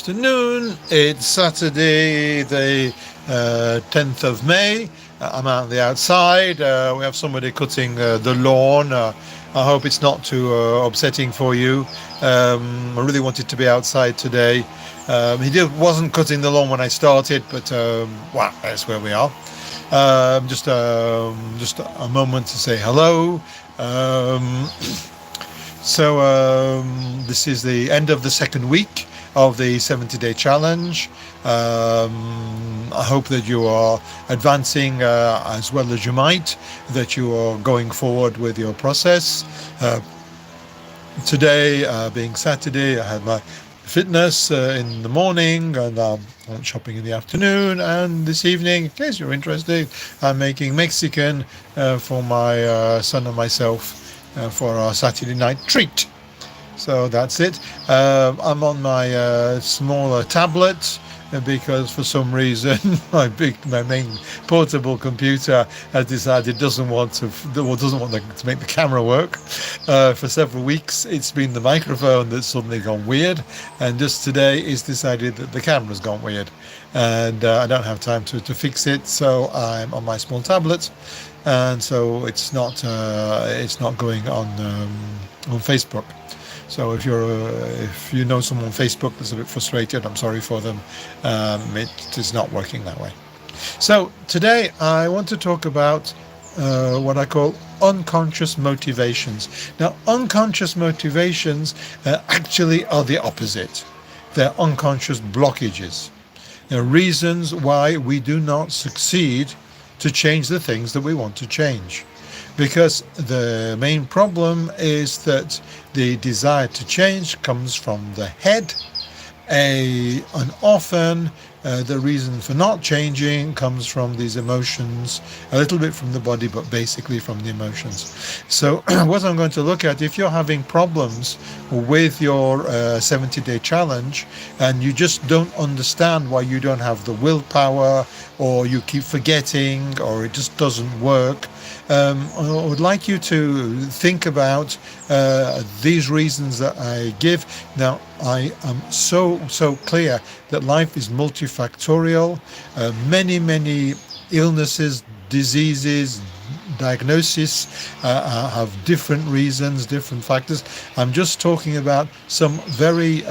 afternoon. It's Saturday, the 10th of May. I'm out on the outside. We have somebody cutting the lawn. I hope it's not too upsetting for you. I really wanted to be outside today. Wasn't cutting the lawn when I started, but wow, that's where we are. Just a moment to say hello. This is the end of the second week of the 70-day challenge. I hope that you are advancing as well as you might, that you are going forward with your process. Today, being Saturday, I had my fitness in the morning, and I went shopping in the afternoon, and this evening, in case you're interested, I'm making Mexican for my son and myself for our Saturday night treat. So that's it. I'm on my smaller tablet because for some reason my main portable computer has decided doesn't want to make the camera work. For several weeks it's been the microphone that's suddenly gone weird, and just today it's decided that the camera's gone weird, and I don't have time to fix it, so I'm on my small tablet, and so it's not going on Facebook. So if you know someone on Facebook that's a bit frustrated, I'm sorry for them. It is not working that way. So today I want to talk about what I call unconscious motivations. Now, unconscious motivations actually are the opposite. They're unconscious blockages. They're reasons why we do not succeed to change the things that we want to change. Because the main problem is that the desire to change comes from the head, and often the reason for not changing comes from these emotions, a little bit from the body, but basically from the emotions. So what I'm going to look at, if you're having problems with your 70-day challenge and you just don't understand why you don't have the willpower, or you keep forgetting, or it just doesn't work, I would like you to think about these reasons that I give. Now, I am so clear that life is multifactorial. Many illnesses, diseases, diagnosis have different reasons, different factors. I'm just talking about some very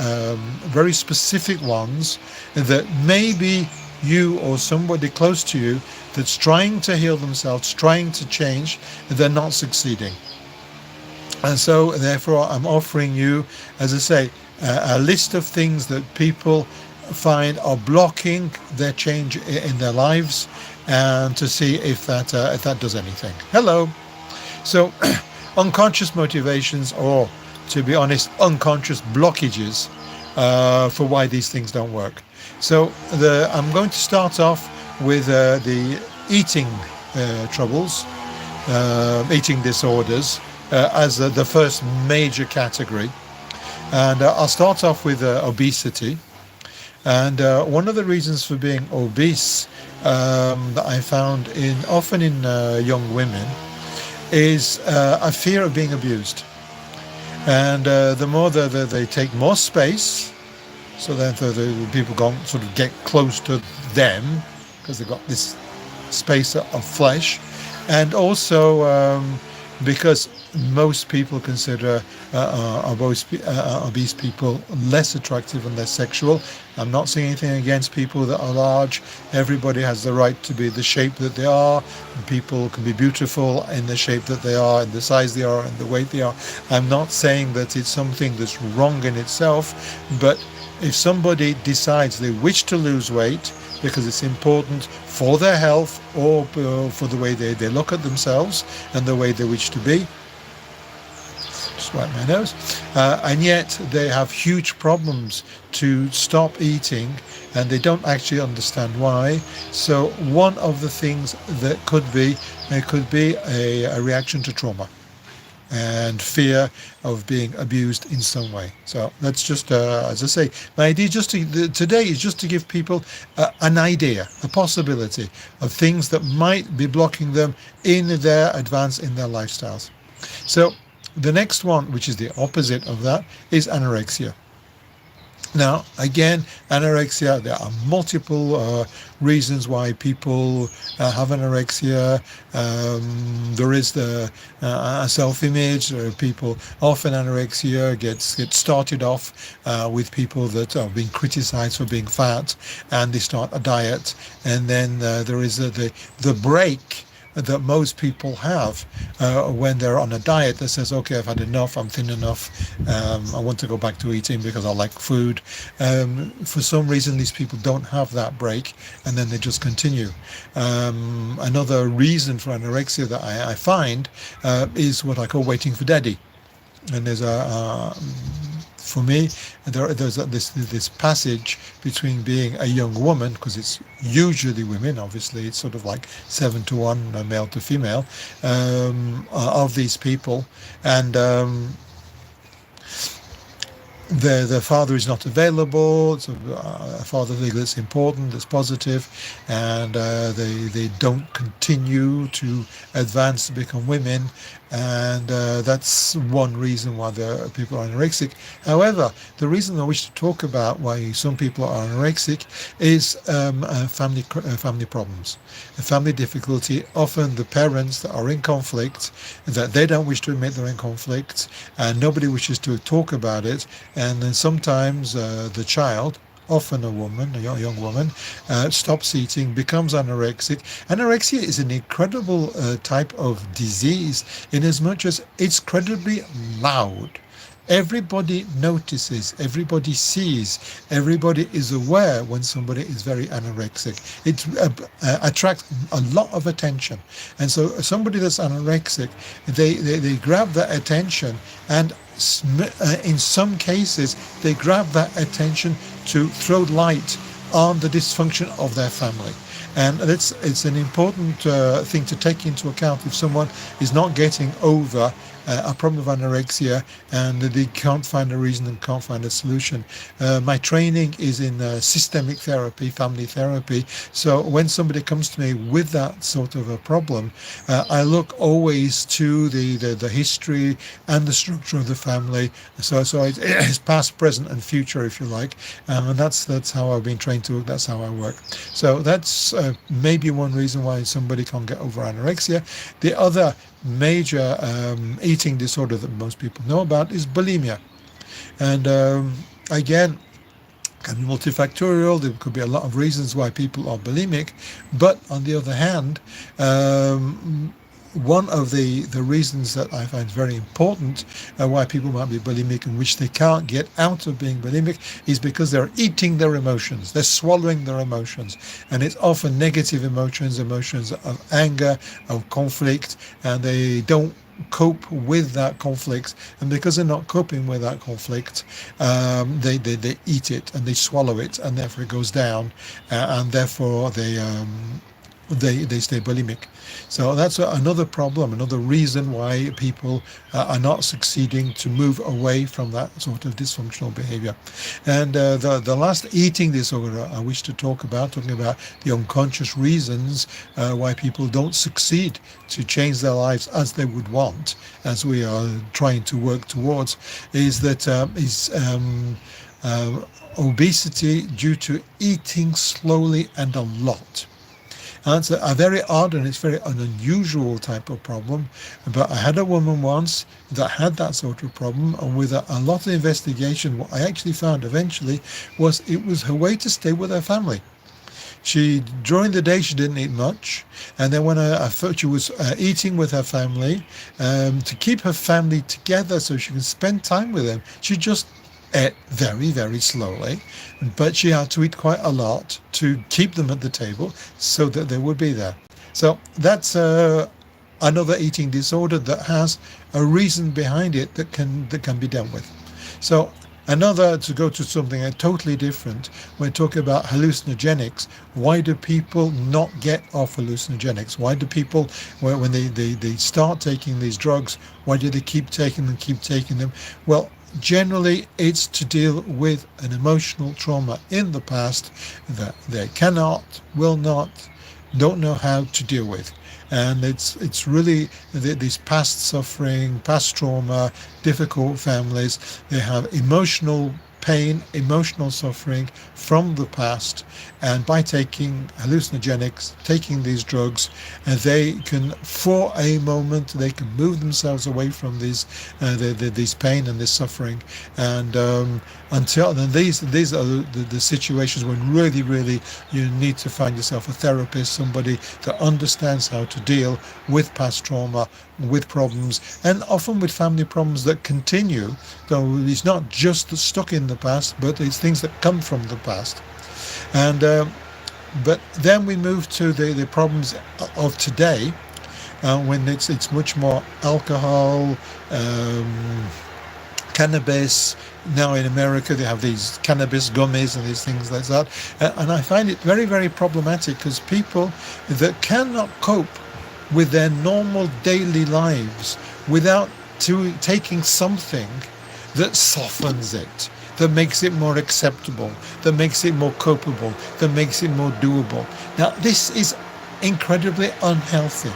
specific ones that maybe you or somebody close to you that's trying to heal themselves, trying to change, they're not succeeding. And so therefore I'm offering you, as I say, a list of things that people find are blocking their change in their lives, and to see if that does anything. Hello. So unconscious motivations, or to be honest, unconscious blockages for why these things don't work. So I'm going to start off with the eating troubles, eating disorders, as the first major category. And I'll start off with obesity. And one of the reasons for being obese that I found often in young women is a fear of being abused. And the more that they take more space, so that the people can't sort of get close to them because they've got this space of flesh, and also because most people consider obese people less attractive and less sexual. I'm not saying anything against people that are large. Everybody has the right to be the shape that they are. People can be beautiful in the shape that they are, in the size they are, and the weight they are. I'm not saying that it's something that's wrong in itself, but if somebody decides they wish to lose weight because it's important for their health, or for the way they look at themselves and the way they wish to be, just wipe my nose, and yet they have huge problems to stop eating, and they don't actually understand why. So one of the things that could be a reaction to trauma and fear of being abused in some way. So that's just, as I say, my idea today is just to give people an idea, a possibility of things that might be blocking them in their advance in their lifestyles. So the next one, which is the opposite of that, is anorexia. Now, again, anorexia, there are multiple reasons why people have anorexia. There is the self-image. People often anorexia gets started off with people that are being criticized for being fat, and they start a diet, and then there is the break that most people have when they're on a diet that says, okay, I've had enough, I'm thin enough, I want to go back to eating because I like food. For some reason, these people don't have that break, and then they just continue. Another reason for anorexia that I find is what I call waiting for daddy. And there's for me, there's this passage between being a young woman, because it's usually women, obviously it's sort of like 7-1, male to female, of these people, and the father is not available. So a father figure that's important, that's positive, and they don't continue to advance to become women, and that's one reason why the people are anorexic. However, the reason I wish to talk about why some people are anorexic is family problems, family difficulty. Often the parents that are in conflict, that they don't wish to admit they're in conflict, and nobody wishes to talk about it. And then sometimes the child, often a woman, a young woman, stops eating, becomes anorexic. Anorexia is an incredible type of disease in as much as it's incredibly loud. Everybody notices, everybody sees, everybody is aware when somebody is very anorexic. It attracts a lot of attention. And so somebody that's anorexic, they grab that attention, and in some cases, they grab that attention to throw light on the dysfunction of their family. And it's an important thing to take into account if someone is not getting over a problem of anorexia and they can't find a reason and can't find a solution. My training is in systemic therapy, family therapy. So when somebody comes to me with that sort of a problem, I look always to the history and the structure of the family. So it's past, present, and future, if you like. And that's how I've been trained to work. That's how I work. So that's maybe one reason why somebody can't get over anorexia. The other major eating disorder that most people know about is bulimia. And again, can be multifactorial. There could be a lot of reasons why people are bulimic. But on the other hand, one of the reasons that I find very important why people might be bulimic and which they can't get out of being bulimic is because they're eating their emotions. They're swallowing their emotions. And it's often negative emotions of anger, of conflict, and they don't cope with that conflict. And because they're not coping with that conflict, they eat it and they swallow it, and therefore it goes down, and therefore they stay bulimic. So that's another problem, another reason why people are not succeeding to move away from that sort of dysfunctional behavior. And the last eating disorder I wish to talking about the unconscious reasons why people don't succeed to change their lives as they would want, as we are trying to work towards, is that obesity due to eating slowly and a lot. And it's a very odd and it's very an unusual type of problem. But I had a woman once that had that sort of problem, and with a lot of investigation, what I actually found eventually was it was her way to stay with her family. During the day she didn't eat much, and then when I thought she was eating with her family, to keep her family together so she could spend time with them, she just ate very, very slowly, but she had to eat quite a lot to keep them at the table so that they would be there. So that's another eating disorder that has a reason behind it that can be dealt with. So another, to go to something totally different, we're talking about hallucinogenics. Why do people not get off hallucinogenics? Why do people, when they start taking these drugs, why do they keep taking them? Well, generally, it's to deal with an emotional trauma in the past that they will not, don't know how to deal with. And it's really this past suffering, past trauma, difficult families. They have emotional pain, emotional suffering from the past, and by taking hallucinogenics, taking these drugs, they can, for a moment, they can move themselves away from these pain and this suffering, and until then, these are the situations when really you need to find yourself a therapist, somebody that understands how to deal with past trauma, with problems, and often with family problems that continue. So it's not just stuck in the past, but it's things that come from the past. And but then we move to the problems of today, when it's much more alcohol, cannabis. Now in America they have these cannabis gummies and these things like that, and I find it very problematic, because people that cannot cope with their normal daily lives without taking something that softens it, that makes it more acceptable, that makes it more copable, that makes it more doable. Now, this is incredibly unhealthy.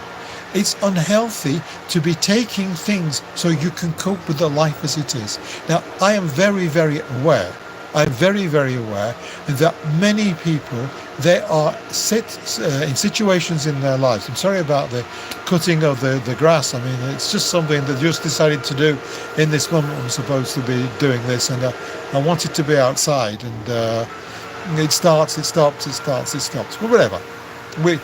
It's unhealthy to be taking things so you can cope with the life as it is. Now, I am very aware. I'm very aware that many people, they are in situations in their lives. I'm sorry about the cutting of the grass. I mean, it's just something that I just decided to do in this moment. I'm supposed to be doing this, and I want it to be outside, and it starts, it stops, it starts, it stops. But whatever. The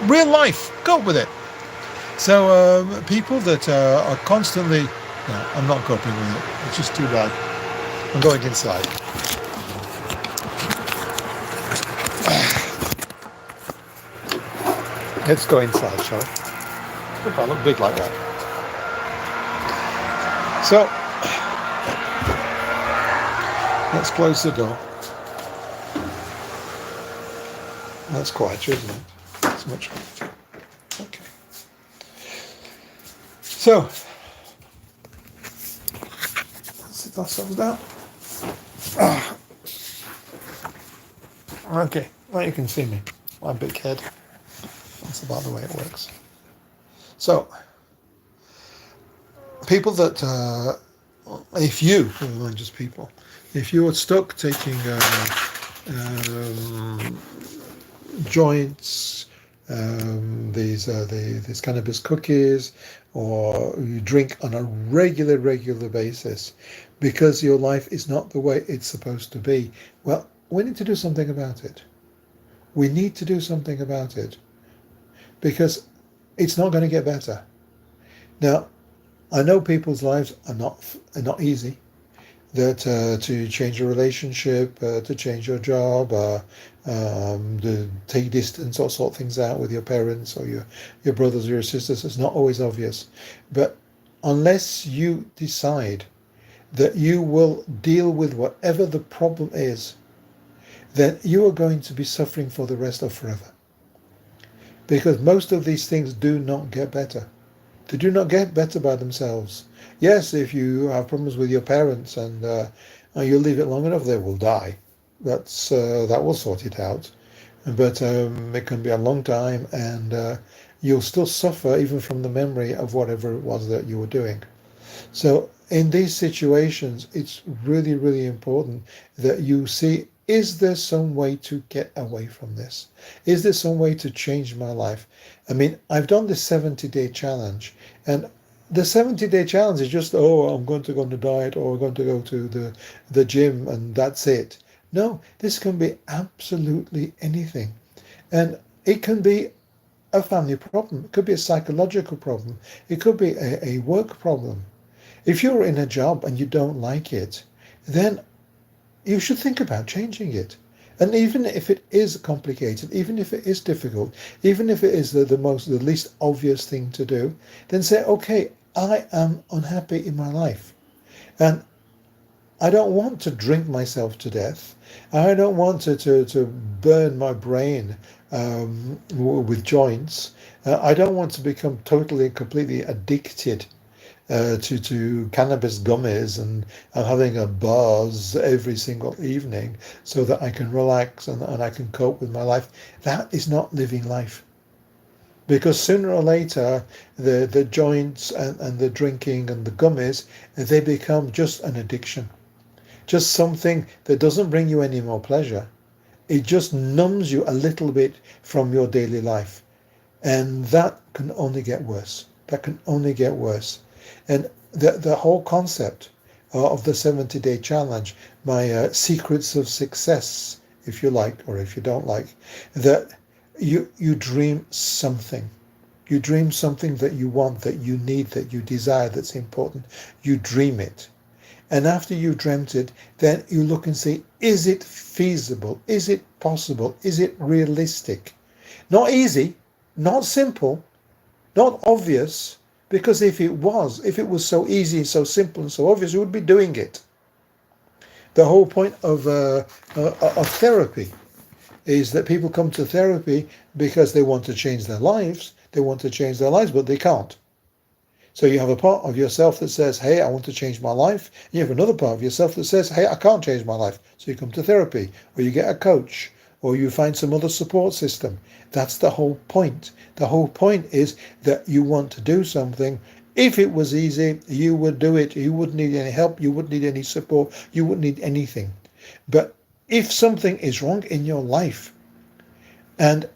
real life, cope with it. So people that are constantly, no, I'm not coping with it. It's just too bad. I'm going inside. Let's go inside, shall we? If I look big like that. So, let's close the door. That's quieter, isn't it? It's much quieter. Okay. So, let's sit ourselves down. Okay, now you can see me. My big head. That's about the way it works. So, people that, if you, not just people, if you are stuck taking joints, these cannabis cookies, or you drink on a regular basis because your life is not the way it's supposed to be, well, we need to do something about it. We need to do something about it, because it's not going to get better. Now, I know people's lives are not easy. That to change a relationship, to change your job, to take distance or sort things out with your parents or your brothers or your sisters, it's not always obvious. But unless you decide that you will deal with whatever the problem is, then you are going to be suffering for the rest of forever. Because most of these things do not get better. They do not get better by themselves. Yes, if you have problems with your parents and you leave it long enough, they will die. That will sort it out. But it can be a long time, and you'll still suffer even from the memory of whatever it was that you were doing. So in these situations, it's really important that you see, is there some way to get away from this? Is there some way to change my life? I mean, I've done this 70-day challenge, and the 70-day challenge is just, I'm going to go on a diet, or I'm going to go to the gym, and that's it. No, this can be absolutely anything. And it can be a family problem. It could be a psychological problem. It could be a work problem. If you're in a job and you don't like it, then you should think about changing it. And even if it is complicated, even if it is difficult, even if it is the least obvious thing to do, then say, okay, I am unhappy in my life. And I don't want to drink myself to death. I don't want to burn my brain with joints. I don't want to become totally and completely addicted to cannabis gummies and having a buzz every single evening so that I can relax and I can cope with my life. That is not living life. Because sooner or later, the joints and the drinking and the gummies, they become just an addiction. just something that doesn't bring you any more pleasure. It just numbs you a little bit from your daily life. And that can only get worse. That can only get worse. And the whole concept of the 70-day challenge, my secrets of success, if you like, or if you don't like, that you dream something. You dream something that you want, that you need, that you desire, that's important. You dream it. And after you've dreamt it, then you look and say, is it feasible? Is it possible? Is it realistic? Not easy, not simple, not obvious, because if it was so easy, so simple and so obvious, you would be doing it. The whole point of therapy is that people come to therapy because they want to change their lives. They want to change their lives, but they can't. So you have a part of yourself that says, hey, I want to change my life. And you have another part of yourself that says, hey, I can't change my life. So you come to therapy, or you get a coach, or you find some other support system. That's the whole point. The whole point is that you want to do something. If it was easy, you would do it. You wouldn't need any help. You wouldn't need any support. You wouldn't need anything. But if something is wrong in your life and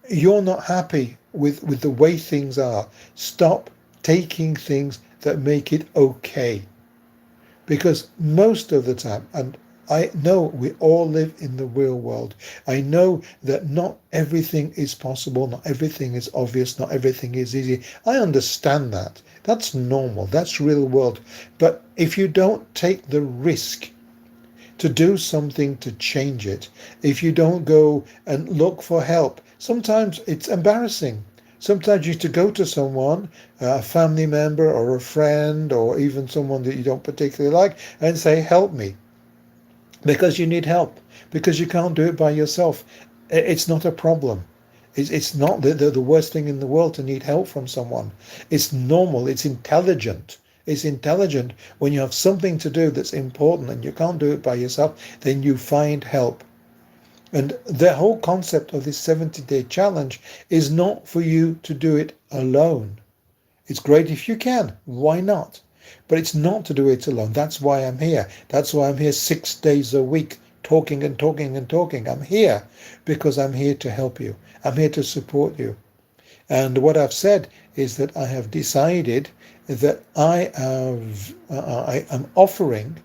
you're not happy with the way things are, stop taking things that make it okay. Because most of the time, and I know we all live in the real world. I know that not everything is possible, not everything is obvious, not everything is easy. I understand that. That's normal. That's real world. But if you don't take the risk to do something to change it, if you don't go and look for help, sometimes it's embarrassing. Sometimes you have to go to someone, a family member or a friend or even someone that you don't particularly like, and say, help me. Because you need help. Because you can't do it by yourself. It's not a problem. It's not the worst thing in the world to need help from someone. It's normal. It's intelligent. It's intelligent when you have something to do that's important and you can't do it by yourself, then you find help. And the whole concept of this 70-day challenge is not for you to do it alone. It's great if you can. Why not? But it's not to do it alone. That's why I'm here. That's why I'm here 6 days a week, talking and talking and talking. I'm here because I'm here to help you. I'm here to support you. And what I've said is that I have decided that I am offering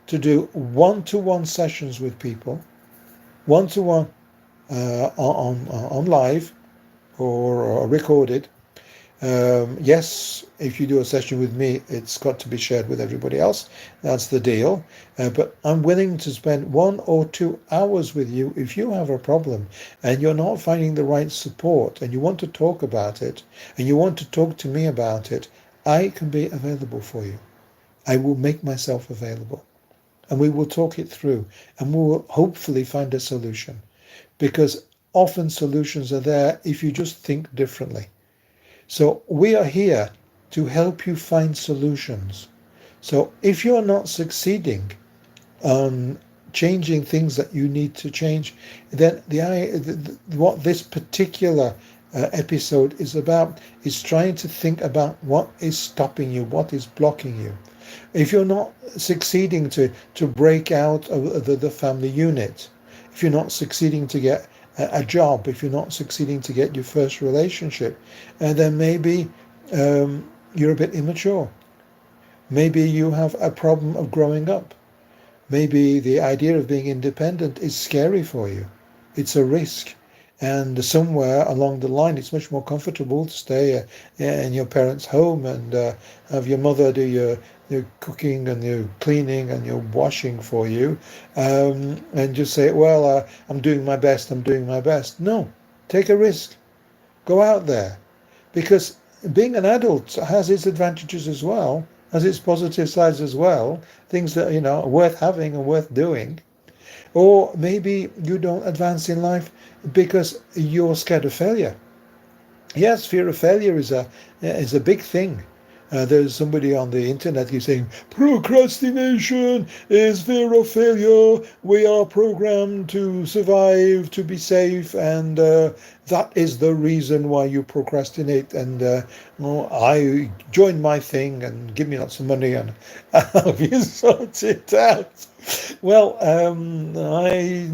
to do one-to-one sessions with people, one-to-one on live or recorded. Yes, if you do a session with me, it's got to be shared with everybody else. That's the deal. But I'm willing to spend 1 or 2 hours with you if you have a problem and you're not finding the right support and you want to talk about it and you want to talk to me about it. I can be available for you. I will make myself available. And we will talk it through and we will hopefully find a solution. Because often solutions are there if you just think differently. So we are here to help you find solutions. So if you're not succeeding on changing things that you need to change, then what this particular episode is about is trying to think about what is stopping you, what is blocking you. If you're not succeeding to break out of the family unit, if you're not succeeding to get a job, if you're not succeeding to get your first relationship, then maybe you're a bit immature. Maybe you have a problem of growing up. Maybe the idea of being independent is scary for you. It's a risk. And somewhere along the line, it's much more comfortable to stay in your parents' home and have your mother do your cooking and your cleaning and your washing for you, and just say, well, I'm doing my best, I'm doing my best. No, take a risk. Go out there. Because being an adult has its advantages as well, has its positive sides as well, things that, are worth having and worth doing. Or maybe you don't advance in life because you're scared of failure. Yes, fear of failure is a big thing. There's somebody on the internet who's saying procrastination is fear of failure. We are programmed to survive, to be safe, and that is the reason why you procrastinate. And I join my thing and give me lots of money and I'll help you sort it out. Well, I'm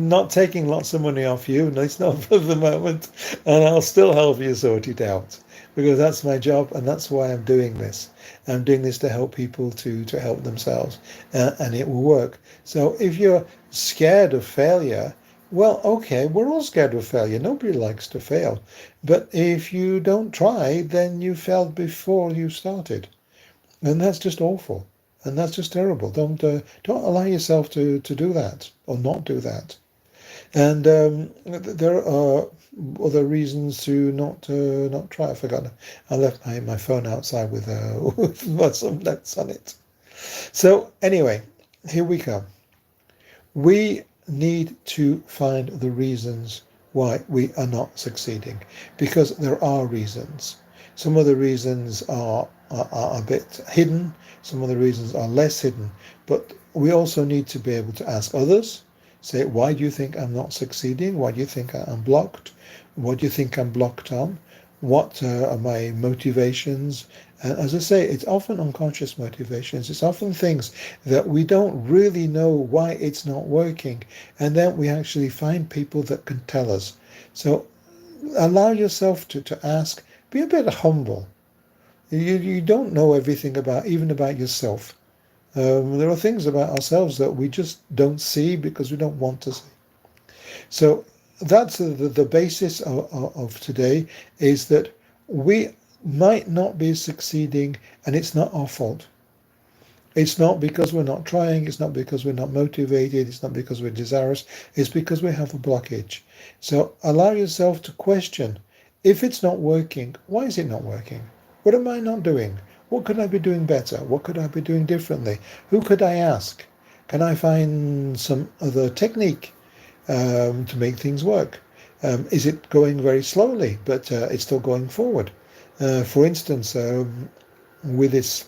not taking lots of money off you, at least not for the moment, and I'll still help you sort it out because that's my job and that's why I'm doing this. I'm doing this to help people to help themselves, and it will work. So if you're scared of failure, well, okay, we're all scared of failure. Nobody likes to fail. But if you don't try, then you failed before you started. And that's just awful. And that's just terrible. Don't allow yourself to do that or not do that. And there are other reasons to not try. I forgot. I left my phone outside with some notes on it. So anyway, here we come. We need to find the reasons why we are not succeeding, because there are reasons. Some of the reasons are a bit hidden. Some of the reasons are less hidden. But we also need to be able to ask others. Say, why do you think I'm not succeeding? Why do you think I'm blocked? What do you think I'm blocked on? What are my motivations? And as I say, it's often unconscious motivations. It's often things that we don't really know why it's not working. And then we actually find people that can tell us. So allow yourself to ask. Be a bit humble. You don't know everything even about yourself. There are things about ourselves that we just don't see because we don't want to see. So that's the basis of today, is that we might not be succeeding and it's not our fault. It's not because we're not trying, it's not because we're not motivated, it's not because we're desirous, it's because we have a blockage. So allow yourself to question, if it's not working, why is it not working? What am I not doing? What could I be doing better? What could I be doing differently? Who could I ask? Can I find some other technique to make things work? Is it going very slowly, but it's still going forward? For instance, with this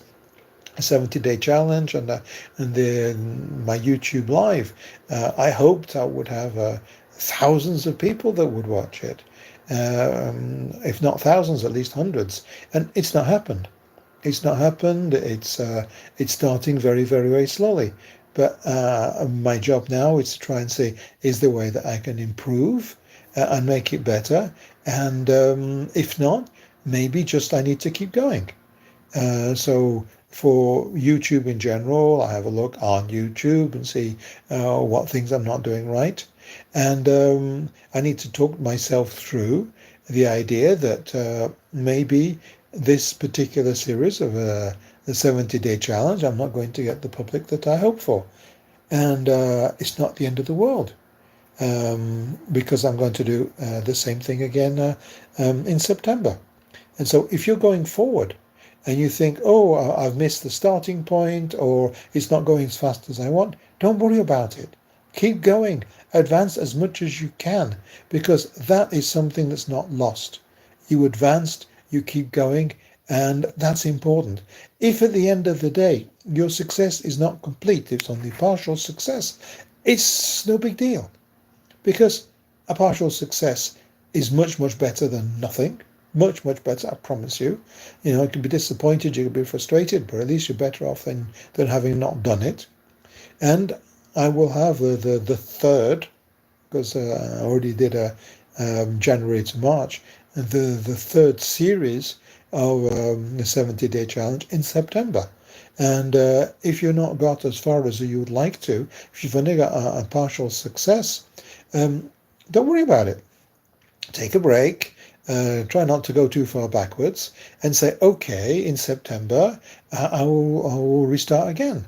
70-day challenge and my YouTube live, I hoped I would have thousands of people that would watch it. If not thousands, at least hundreds. And it's not happened. It's not happened. It's starting very, very, very slowly. But my job now is to try and see, is there a way that I can improve and make it better? And if not, maybe just I need to keep going. So for YouTube in general, I have a look on YouTube and see what things I'm not doing right. And I need to talk myself through the idea that maybe this particular series of the 70-day challenge, I'm not going to get the public that I hope for. And it's not the end of the world, because I'm going to do the same thing again in September. And so if you're going forward and you think, oh, I've missed the starting point, or it's not going as fast as I want, don't worry about it. Keep going. Advance as much as you can, because that is something that's not lost. You advanced, you keep going, and that's important. If at the end of the day your success is not complete, it's only partial success, it's no big deal, because a partial success is much, much better than nothing. Much, much better, I promise you. You can be disappointed, you can be frustrated, but at least you're better off than having not done it. And I will have the third, because I already did a January to March, the third series of the 70-day challenge in September. And if you've not got as far as you would like to, if you've only got a partial success, don't worry about it. Take a break. Try not to go too far backwards and say, okay, in September, I will restart again.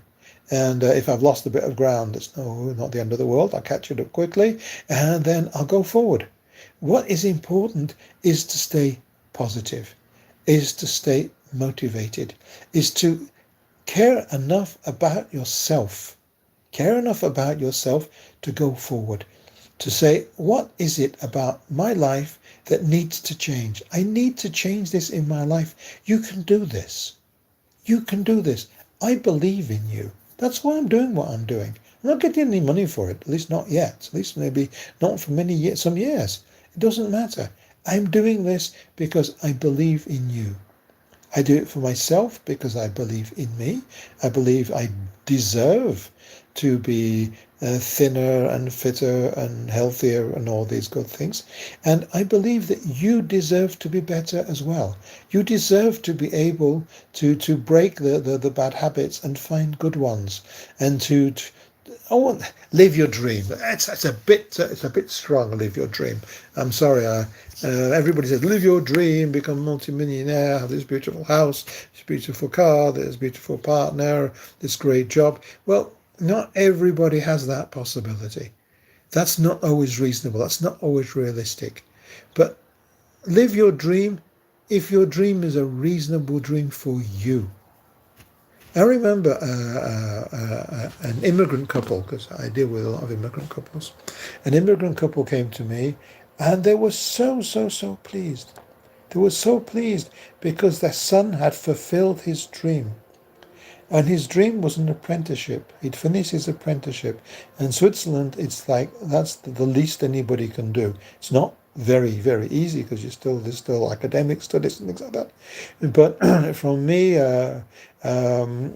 And if I've lost a bit of ground, it's not the end of the world. I'll catch it up quickly and then I'll go forward. What is important is to stay positive, is to stay motivated, is to care enough about yourself. Care enough about yourself to go forward, to say, what is it about my life that needs to change? I need to change this in my life. You can do this. You can do this. I believe in you. That's why I'm doing what I'm doing. I'm not getting any money for it, at least not yet. At least maybe not for many years, some years. It doesn't matter. I'm doing this because I believe in you. I do it for myself because I believe in me. I believe I deserve to be thinner and fitter and healthier and all these good things. And I believe that you deserve to be better as well. You deserve to be able to break the bad habits and find good ones, and to live your dream. It's a bit strong. Live your dream. I'm sorry. Everybody says live your dream, become multimillionaire, have this beautiful house, this beautiful car, this beautiful partner, this great job. Well, not everybody has that possibility. That's not always reasonable. That's not always realistic. But live your dream if your dream is a reasonable dream for you. I remember an immigrant couple, because I deal with a lot of immigrant couples. An immigrant couple came to me, and they were so pleased. They were so pleased because their son had fulfilled his dream. And his dream was an apprenticeship. He'd finished his apprenticeship. In Switzerland, it's like that's the least anybody can do. It's not very easy because there's still academic studies and things like that. But from me,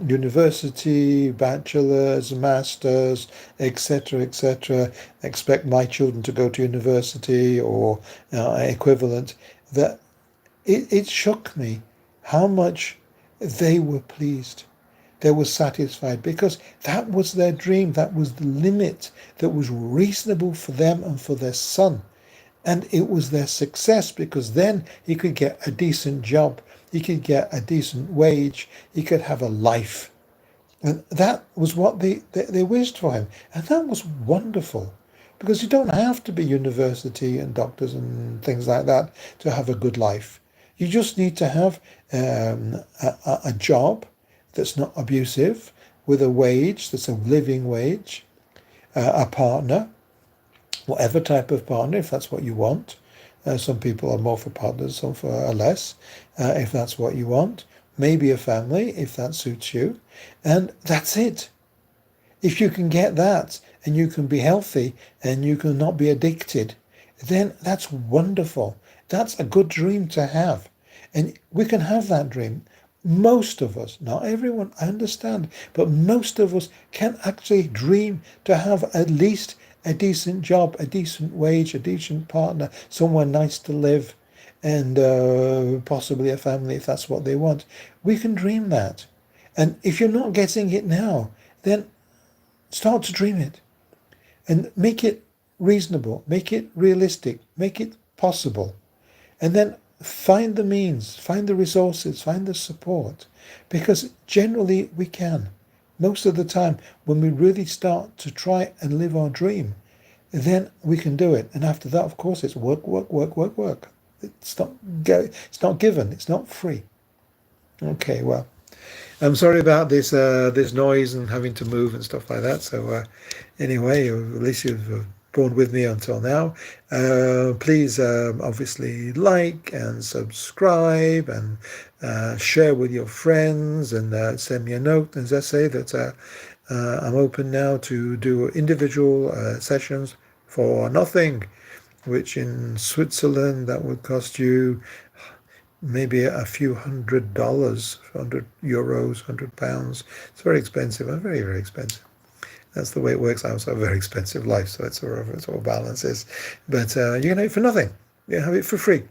university, bachelor's, master's, etc. Expect my children to go to university or equivalent. That it shook me how much they were pleased. They were satisfied because that was their dream. That was the limit that was reasonable for them and for their son. And it was their success because then he could get a decent job. He could get a decent wage. He could have a life. And that was what they wished for him. And that was wonderful because you don't have to be university and doctors and things like that to have a good life. You just need to have a job that's not abusive, with a wage that's a living wage, a partner, whatever type of partner, if that's what you want. Some people are more for partners, some for less, if that's what you want. Maybe a family, if that suits you. And that's it. If you can get that, and you can be healthy, and you can not be addicted, then that's wonderful. That's a good dream to have. And we can have that dream. Most of us, not everyone, I understand, but most of us can actually dream to have at least a decent job, a decent wage, a decent partner, somewhere nice to live, and possibly a family if that's what they want. We can dream that. And if you're not getting it now, then start to dream it. And make it reasonable, make it realistic, make it possible. And then find the means, find the resources, find the support. Because generally we can. Most of the time, when we really start to try and live our dream, then we can do it. And after that, of course, it's work. It's not given. It's not free. Okay, well, I'm sorry about this noise and having to move and stuff like that. So anyway, at least you've borne with me until now. Please obviously like and subscribe and share with your friends and send me a note. As I say that I'm open now to do individual sessions for nothing, which in Switzerland that would cost you maybe a few $100, €100, £100. It's very expensive and very expensive. That's the way it works. I also have a very expensive life, so it's all balances. But you can have it for nothing. You can have it for free.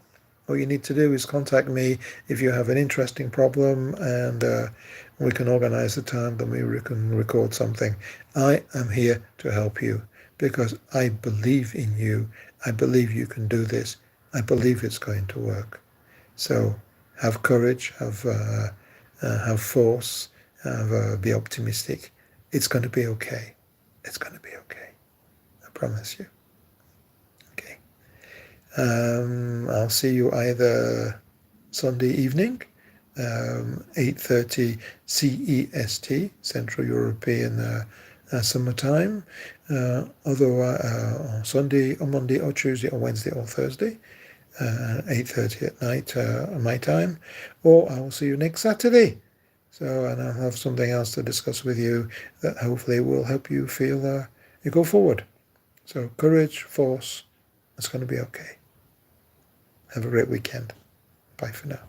All you need to do is contact me if you have an interesting problem, and we can organize the time that we can record something. I am here to help you because I believe in you. I believe you can do this. I believe it's going to work. So have courage, have force, be optimistic. It's going to be okay. It's going to be okay. I promise you. Okay. I'll see you either Sunday evening, 8:30 CEST, Central European Summertime, otherwise Sunday or Monday or Tuesday or Wednesday or Thursday, 8:30 at night my time, or I will see you next Saturday So, and I'll have something else to discuss with you that hopefully will help you feel you go forward. So, courage, force, it's going to be okay. Have a great weekend. Bye for now.